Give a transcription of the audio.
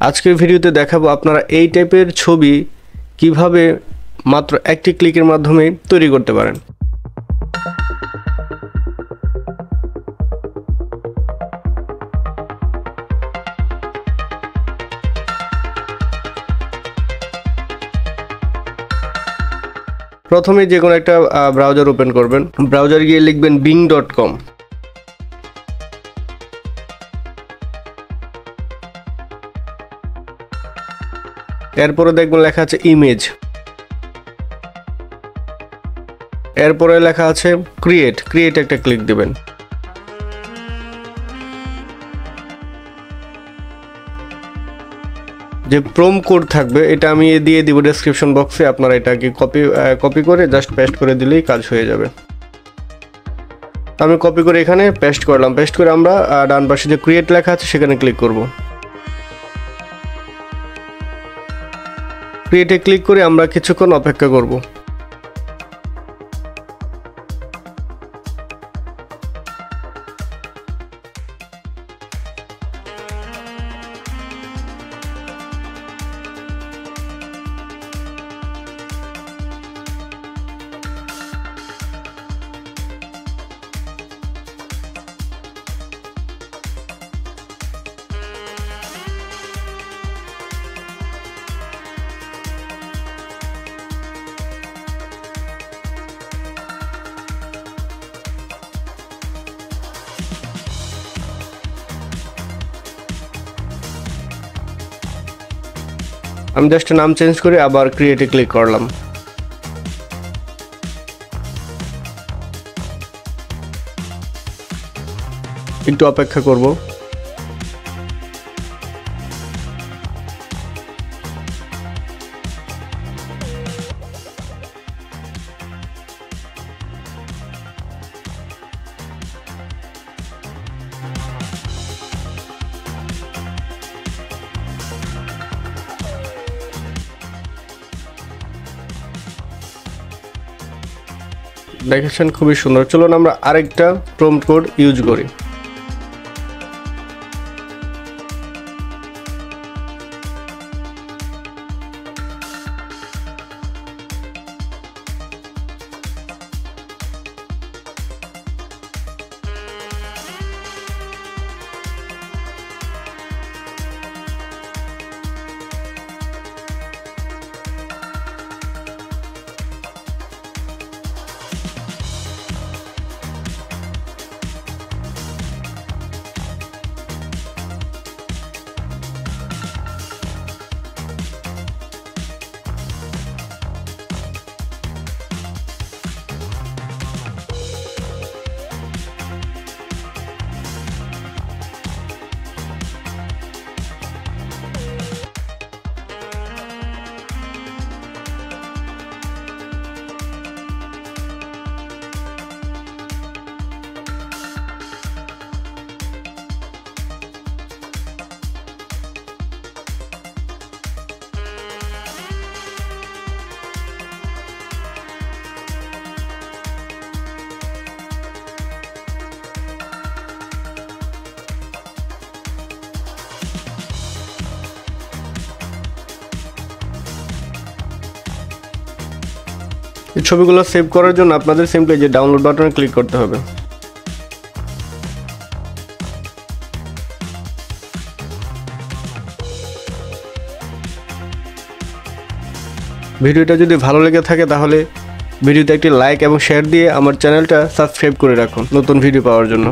আজকের ভিডিওতে দেখাবো আপনারা এই টাইপের ছবি কিভাবে মাত্র একটি ক্লিকের মাধ্যমে তৈরি করতে পারেন। প্রথমে যে কোনো একটা ব্রাউজার ওপেন করবেন, ব্রাউজার গিয়ে লিখবেন bing.com। এরপরে দেখবেন লেখা আছে ইমেজ, এরপরে লেখা আছে ক্রিয়েট একটা ক্লিক দিবেন। যে প্রোম কোড থাকবে এটা আমি দিয়ে দিব ডেসক্রিপশন বক্সে, আপনারা এটাকে কপি করে জাস্ট পেস্ট করে দিলেই কাজ হয়ে যাবে। আমি কপি করে এখানে পেস্ট করলাম, পেস্ট করে আমরা ডান পাশে যে ক্রিয়েট লেখা আছে সেখানে ক্লিক করব। ক্রিয়েটে ক্লিক করে আমরা কিছুক্ষণ অপেক্ষা করব। আমি জাস্ট নাম চেঞ্জ করে আবার ক্রিয়েটে ক্লিক করলাম। একটু অপেক্ষা করব। দেখেছেন খুবই সুন্দর। চলুন আমরা আরেকটা প্রম্পট কোড ইউজ করি। এই ছবিগুলো সেভ করার জন্য আপনাদের সিম্পলি যে ডাউনলোড বাটনে ক্লিক করতে হবে। ভিডিওটা যদি ভালো লেগে থাকে তাহলে ভিডিওতে একটি লাইক এবং শেয়ার দিয়ে আমার চ্যানেলটা সাবস্ক্রাইব করে রাখুন নতুন ভিডিও পাওয়ার জন্য।